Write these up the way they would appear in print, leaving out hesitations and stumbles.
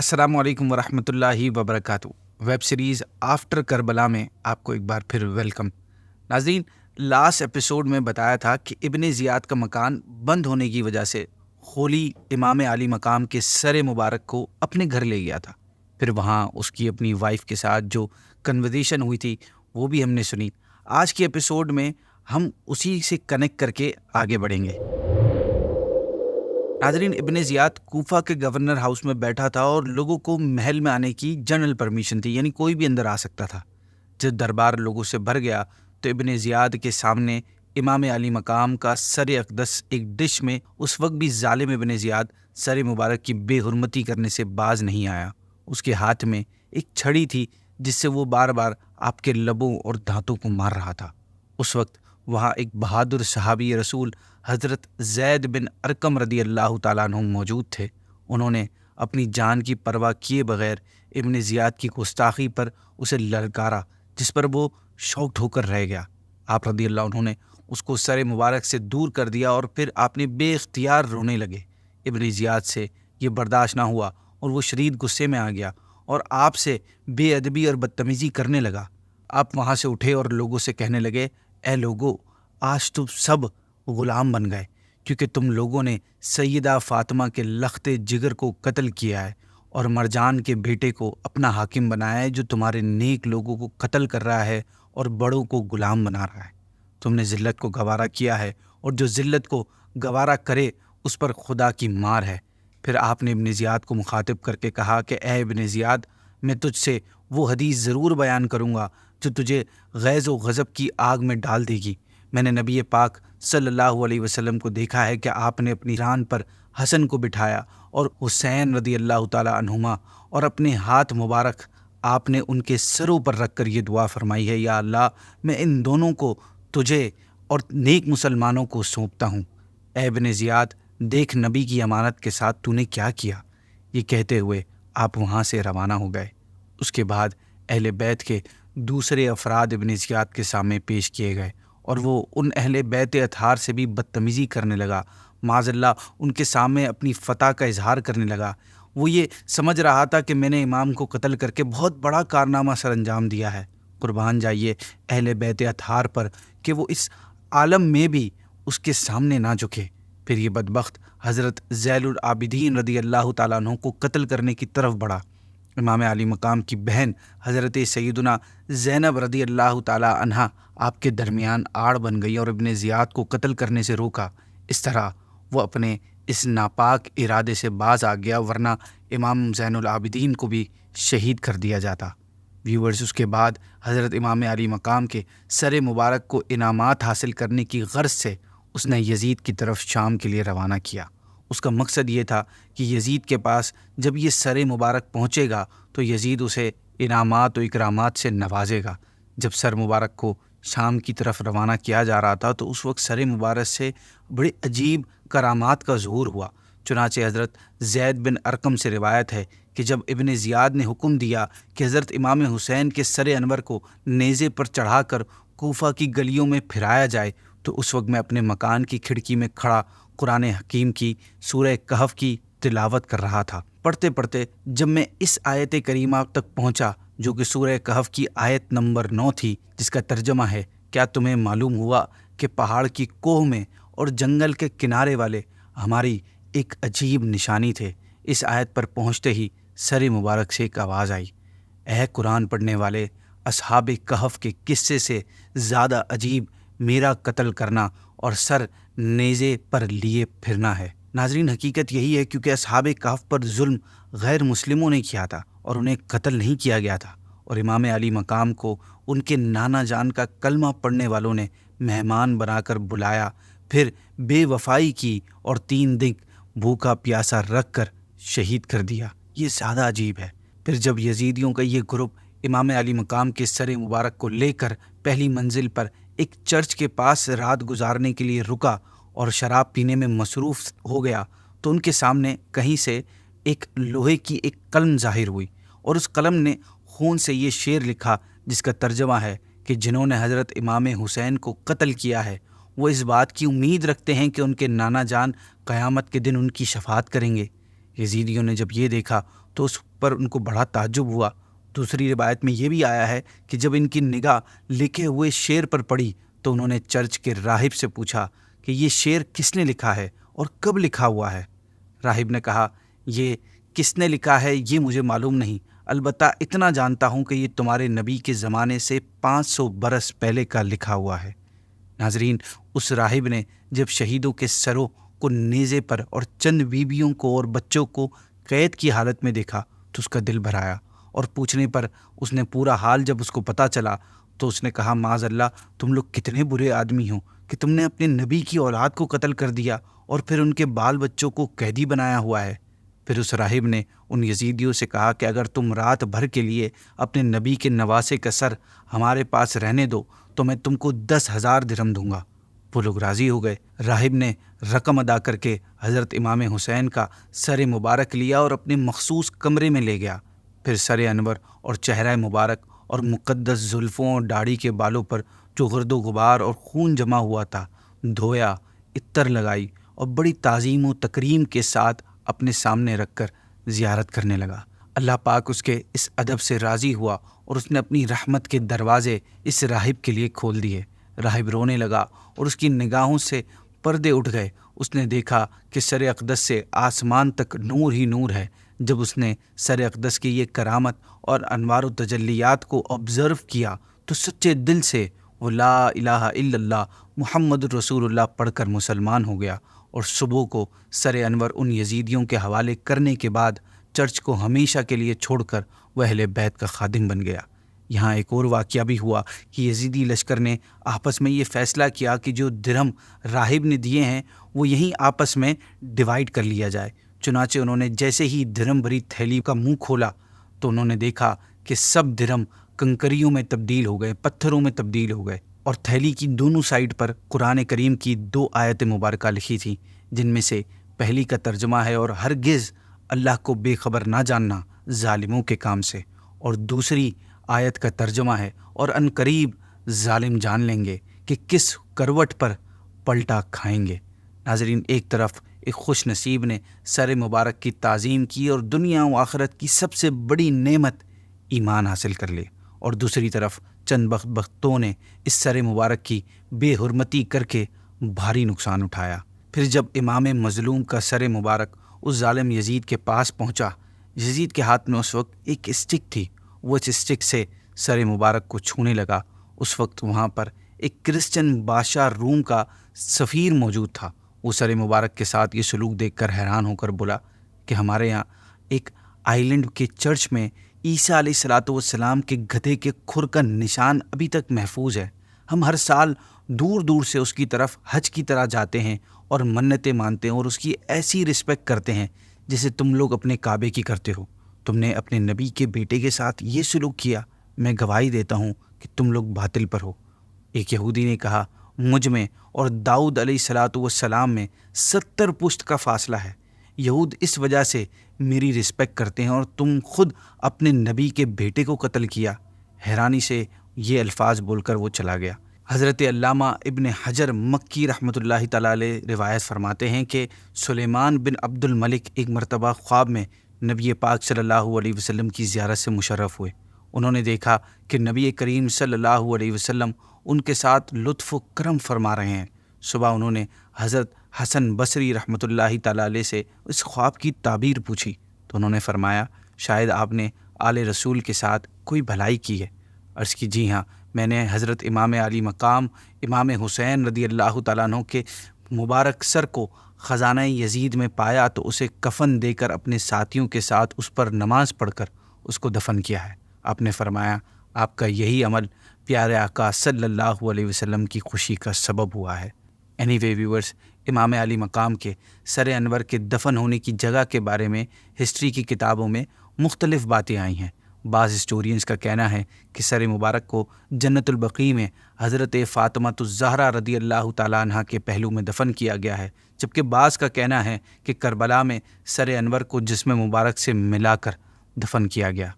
السلام علیکم ورحمۃ اللہ وبرکاتہ۔ ویب سیریز آفٹر کربلا میں آپ کو ایک بار پھر ویلکم۔ ناظرین، لاسٹ ایپیسوڈ میں بتایا تھا کہ ابن زیاد کا مکان بند ہونے کی وجہ سے خولی امام علی مقام کے سر مبارک کو اپنے گھر لے گیا تھا۔ پھر وہاں اس کی اپنی وائف کے ساتھ جو کنورزیشن ہوئی تھی وہ بھی ہم نے سنی۔ آج کے ایپیسوڈ میں ہم اسی سے کنیکٹ کر کے آگے بڑھیں گے۔ ناظرین، ابن زیاد کوفہ کے گورنر ہاؤس میں بیٹھا تھا اور لوگوں کو محل میں آنے کی جنرل پرمیشن تھی، یعنی کوئی بھی اندر آ سکتا تھا۔ جب دربار لوگوں سے بھر گیا تو ابن زیاد کے سامنے امام علی مقام کا سر اقدس ایک ڈش میں اس وقت بھی ظالم ابن زیاد سر مبارک کی بے حرمتی کرنے سے باز نہیں آیا۔ اس کے ہاتھ میں ایک چھڑی تھی جس سے وہ بار بار آپ کے لبوں اور دانتوں کو مار رہا تھا۔ اس وقت وہاں ایک بہادر صحابی رسول حضرت زید بن ارقم رضی اللہ تعالیٰ عنہ موجود تھے۔ انہوں نے اپنی جان کی پرواہ کیے بغیر ابن زیاد کی گستاخی پر اسے للکارا، جس پر وہ شاکڈ ہو کر رہ گیا۔ آپ رضی اللہ عنہ نے اس کو سر مبارک سے دور کر دیا اور پھر آپ نے بے اختیار رونے لگے۔ ابن زیاد سے یہ برداشت نہ ہوا اور وہ شدید غصے میں آ گیا اور آپ سے بے ادبی اور بدتمیزی کرنے لگا۔ آپ وہاں سے اٹھے اور لوگوں سے کہنے لگے، اے لوگو، آج تم سب غلام بن گئے، کیونکہ تم لوگوں نے سیدہ فاطمہ کے لخت جگر کو قتل کیا ہے اور مرجان کے بیٹے کو اپنا حاکم بنایا ہے، جو تمہارے نیک لوگوں کو قتل کر رہا ہے اور بڑوں کو غلام بنا رہا ہے۔ تم نے ذلت کو گوارا کیا ہے اور جو ذلت کو گوارا کرے اس پر خدا کی مار ہے۔ پھر آپ نے ابن زیاد کو مخاطب کر کے کہا کہ اے ابن زیاد، میں تجھ سے وہ حدیث ضرور بیان کروں گا جو تجھے غیظ و غضب کی آگ میں ڈال دے گی۔ میں نے نبی پاک صلی اللہ علیہ وسلم کو دیکھا ہے کہ آپ نے اپنی ران پر حسن کو بٹھایا اور حسین رضی اللہ تعالیٰ عنہما، اور اپنے ہاتھ مبارک آپ نے ان کے سروں پر رکھ کر یہ دعا فرمائی ہے، یا اللہ، میں ان دونوں کو تجھے اور نیک مسلمانوں کو سونپتا ہوں۔ اے ابن زیاد، دیکھ نبی کی امانت کے ساتھ تو نے کیا کیا۔ یہ کہتے ہوئے آپ وہاں سے روانہ ہو گئے۔ اس کے بعد اہل بیت کے دوسرے افراد ابن زیاد کے سامنے پیش کیے گئے اور وہ ان اہل بیت اطہار سے بھی بدتمیزی کرنے لگا۔ معاذ اللہ ان کے سامنے اپنی فتح کا اظہار کرنے لگا۔ وہ یہ سمجھ رہا تھا کہ میں نے امام کو قتل کر کے بہت بڑا کارنامہ سر انجام دیا ہے۔ قربان جائیے اہل بیت اطہار پر کہ وہ اس عالم میں بھی اس کے سامنے نہ جھکے۔ پھر یہ بدبخت حضرت زین العابدین رضی اللہ تعالیٰ عنہ کو قتل کرنے کی طرف بڑھا۔ امام علی مقام کی بہن حضرت سیدنا زینب رضی اللہ تعالیٰ عنہا آپ کے درمیان آڑ بن گئی اور ابن زیاد کو قتل کرنے سے روکا۔ اس طرح وہ اپنے اس ناپاک ارادے سے باز آ گیا، ورنہ امام زین العابدین کو بھی شہید کر دیا جاتا۔ ویورز، اس کے بعد حضرت امام علی مقام کے سر مبارک کو انعامات حاصل کرنے کی غرض سے اس نے یزید کی طرف شام کے لیے روانہ کیا۔ اس کا مقصد یہ تھا کہ یزید کے پاس جب یہ سر مبارک پہنچے گا تو یزید اسے انعامات و اکرامات سے نوازے گا۔ جب سر مبارک کو شام کی طرف روانہ کیا جا رہا تھا تو اس وقت سر مبارک سے بڑے عجیب کرامات کا ظہور ہوا۔ چنانچہ حضرت زید بن ارقم سے روایت ہے کہ جب ابن زیاد نے حکم دیا کہ حضرت امام حسین کے سر انور کو نیزے پر چڑھا کر کوفہ کی گلیوں میں پھرایا جائے تو اس وقت میں اپنے مکان کی کھڑکی میں کھڑا قرآن حکیم کی سورہ کہف کی تلاوت کر رہا تھا۔ پڑھتے پڑھتے جب میں اس آیت کریمہ تک پہنچا جو کہ سورہ کہف کی آیت نمبر 9 تھی، جس کا ترجمہ ہے، کیا تمہیں معلوم ہوا کہ پہاڑ کی کوہ میں اور جنگل کے کنارے والے ہماری ایک عجیب نشانی تھے۔ اس آیت پر پہنچتے ہی سر مبارک سے ایک آواز آئی، اے قرآن پڑھنے والے، اصحاب کہف کے قصے سے زیادہ عجیب میرا قتل کرنا اور سر نیزے پر لیے پھرنا ہے۔ ناظرین، حقیقت یہی ہے کیونکہ اصحاب کہف پر ظلم غیر مسلموں نے کیا تھا اور انہیں قتل نہیں کیا گیا تھا، اور امام علی مقام کو ان کے نانا جان کا کلمہ پڑھنے والوں نے مہمان بنا کر بلایا، پھر بے وفائی کی اور 3 دن بھوکا پیاسا رکھ کر شہید کر دیا۔ یہ زیادہ عجیب ہے۔ پھر جب یزیدیوں کا یہ گروپ امام علی مقام کے سر مبارک کو لے کر پہلی منزل پر ایک چرچ کے پاس رات گزارنے کے لیے رکا اور شراب پینے میں مصروف ہو گیا تو ان کے سامنے کہیں سے ایک لوہے کی ایک قلم ظاہر ہوئی، اور اس قلم نے خون سے یہ شعر لکھا جس کا ترجمہ ہے کہ جنہوں نے حضرت امام حسین کو قتل کیا ہے وہ اس بات کی امید رکھتے ہیں کہ ان کے نانا جان قیامت کے دن ان کی شفاعت کریں گے۔ یزیدیوں نے جب یہ دیکھا تو اس پر ان کو بڑا تعجب ہوا۔ دوسری روایت میں یہ بھی آیا ہے کہ جب ان کی نگاہ لکھے ہوئے شعر پر پڑی تو انہوں نے چرچ کے راہب سے پوچھا کہ یہ شعر کس نے لکھا ہے اور کب لکھا ہوا ہے؟ راہب نے کہا، یہ کس نے لکھا ہے یہ مجھے معلوم نہیں، البتہ اتنا جانتا ہوں کہ یہ تمہارے نبی کے زمانے سے 500 برس پہلے کا لکھا ہوا ہے۔ ناظرین، اس راہب نے جب شہیدوں کے سروں کو نیزے پر اور چند بیویوں کو اور بچوں کو قید کی حالت میں دیکھا تو اس کا دل بھر آیا، اور پوچھنے پر اس نے پورا حال جب اس کو پتہ چلا تو اس نے کہا، معاذ اللہ، تم لوگ کتنے برے آدمی ہو کہ تم نے اپنے نبی کی اولاد کو قتل کر دیا اور پھر ان کے بال بچوں کو قیدی بنایا ہوا ہے۔ پھر اس راہب نے ان یزیدیوں سے کہا کہ اگر تم رات بھر کے لیے اپنے نبی کے نواسے کا سر ہمارے پاس رہنے دو تو میں تم کو 10,000 درہم دوں گا۔ وہ لوگ راضی ہو گئے۔ راہب نے رقم ادا کر کے حضرت امام حسین کا سر مبارک لیا اور اپنے مخصوص کمرے میں لے گیا۔ پھر سر انور اور چہرہ مبارک اور مقدس زلفوں اور داڑھی کے بالوں پر جو گرد و غبار اور خون جمع ہوا تھا دھویا، عطر لگائی اور بڑی تعظیم و تکریم کے ساتھ اپنے سامنے رکھ کر زیارت کرنے لگا۔ اللہ پاک اس کے اس ادب سے راضی ہوا اور اس نے اپنی رحمت کے دروازے اس راہب کے لیے کھول دیے۔ راہب رونے لگا اور اس کی نگاہوں سے پردے اٹھ گئے۔ اس نے دیکھا کہ سر اقدس سے آسمان تک نور ہی نور ہے۔ جب اس نے سر اقدس کی یہ کرامت اور انوار و تجلیات کو آبزرو کیا تو سچے دل سے وہ لا الہ الا اللہ محمد رسول اللہ پڑھ کر مسلمان ہو گیا، اور صبح کو سر انور ان یزیدیوں کے حوالے کرنے کے بعد چرچ کو ہمیشہ کے لیے چھوڑ کر وہ اہل بیت کا خادم بن گیا۔ یہاں ایک اور واقعہ بھی ہوا کہ یزیدی لشکر نے آپس میں یہ فیصلہ کیا کہ جو درہم راہب نے دیے ہیں وہ یہیں آپس میں ڈیوائیڈ کر لیا جائے۔ چنانچہ انہوں نے جیسے ہی درہم بھری تھیلی کا منہ کھولا تو انہوں نے دیکھا کہ سب درہم کنکریوں میں تبدیل ہو گئے، پتھروں میں تبدیل ہو گئے، اور تھیلی کی دونوں سائڈ پر قرآن کریم کی 2 آیت مبارکہ لکھی تھیں، جن میں سے پہلی کا ترجمہ ہے، اور ہرگز اللہ کو بے خبر نہ جاننا ظالموں کے کام سے، اور دوسری آیت کا ترجمہ ہے، اور ان قریب ظالم جان لیں گے کہ کس کروٹ پر پلٹا کھائیں گے۔ ناظرین، ایک طرف ایک خوش نصیب نے سر مبارک کی تعظیم کی اور دنیا و آخرت کی سب سے بڑی نعمت ایمان حاصل کر لی، اور دوسری طرف چند بدبختوں نے اس سر مبارک کی بے حرمتی کر کے بھاری نقصان اٹھایا۔ پھر جب امام مظلوم کا سر مبارک اس ظالم یزید کے پاس پہنچا، یزید کے ہاتھ میں اس وقت ایک اسٹک تھی، وہ اس اسٹک سے سر مبارک کو چھونے لگا۔ اس وقت وہاں پر ایک کرسچن بادشاہ روم کا سفیر موجود تھا۔ وہ سر مبارک کے ساتھ یہ سلوک دیکھ کر حیران ہو کر بولا کہ ہمارے یہاں ایک آئی لینڈ کے چرچ میں عیسیٰ علیہ السلام کے گدھے کے کھر کا نشان ابھی تک محفوظ ہے۔ ہم ہر سال دور دور سے اس کی طرف حج کی طرح جاتے ہیں اور منتیں مانتے ہیں اور اس کی ایسی رسپیکٹ کرتے ہیں جیسے تم لوگ اپنے کعبے کی کرتے ہو۔ تم نے اپنے نبی کے بیٹے کے ساتھ یہ سلوک کیا، میں گواہی دیتا ہوں کہ تم لوگ باطل پر ہو۔ ایک یہودی نے کہا، مجھ میں اور داؤد علیہ السلام میں 70 پشت کا فاصلہ ہے۔ یہود اس وجہ سے میری رسپیکٹ کرتے ہیں اور تم خود اپنے نبی کے بیٹے کو قتل کیا۔ حیرانی سے یہ الفاظ بول کر وہ چلا گیا۔ حضرت علامہ ابن حجر مکی رحمۃ اللہ تعالیٰ علیہ روایت فرماتے ہیں کہ سلیمان بن عبد الملک ایک مرتبہ خواب میں نبی پاک صلی اللہ علیہ وسلم کی زیارت سے مشرف ہوئے۔ انہوں نے دیکھا کہ نبی کریم صلی اللہ علیہ وسلم ان کے ساتھ لطف و کرم فرما رہے ہیں۔ صبح انہوں نے حضرت حسن بصری رحمۃ اللہ تعالیٰ علیہ سے اس خواب کی تعبیر پوچھی تو انہوں نے فرمایا، شاید آپ نے آل رسول کے ساتھ کوئی بھلائی کی ہے۔ عرض کی، جی ہاں، میں نے حضرت امام علی مقام امام حسین رضی اللہ تعالیٰ عنہ کے مبارک سر کو خزانہ یزید میں پایا تو اسے کفن دے کر اپنے ساتھیوں کے ساتھ اس پر نماز پڑھ کر اس کو دفن کیا ہے۔ آپ نے فرمایا، آپ کا یہی عمل پیارے آقا صلی اللہ علیہ وسلم کی خوشی کا سبب ہوا ہے۔ اینی وے ویورز، امام علی مقام کے سر انور کے دفن ہونے کی جگہ کے بارے میں ہسٹری کی کتابوں میں مختلف باتیں آئی ہیں۔ بعض ہسٹورینز کا کہنا ہے کہ سر مبارک کو جنت البقیع میں حضرت فاطمہ الزہرا رضی اللہ تعالیٰ عنہ کے پہلو میں دفن کیا گیا ہے، جبکہ بعض کا کہنا ہے کہ کربلا میں سر انور کو جسم مبارک سے ملا کر دفن کیا گیا۔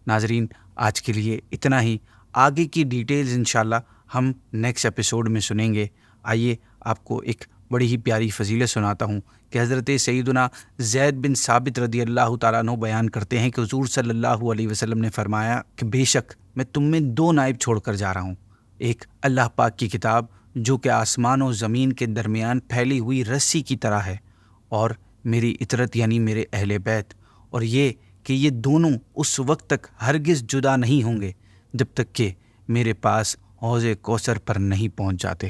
ناظرین، آج کے لیے اتنا ہی۔ آگے کی ڈیٹیلز انشاءاللہ ہم نیکسٹ ایپیسوڈ میں سنیں گے۔ آئیے آپ کو ایک بڑی ہی پیاری فضیلت سناتا ہوں کہ حضرت سیدنا زید بن ثابت رضی اللہ تعالیٰ عنہ بیان کرتے ہیں کہ حضور صلی اللہ علیہ وسلم نے فرمایا کہ بے شک میں تم میں 2 نائب چھوڑ کر جا رہا ہوں، ایک اللہ پاک کی کتاب جو کہ آسمان و زمین کے درمیان پھیلی ہوئی رسی کی طرح ہے، اور میری اطرت یعنی میرے اہل بیت، اور یہ کہ یہ دونوں اس وقت تک ہرگز جدا نہیں ہوں گے جب تک کہ میرے پاس حوض کوثر پر نہیں پہنچ جاتے۔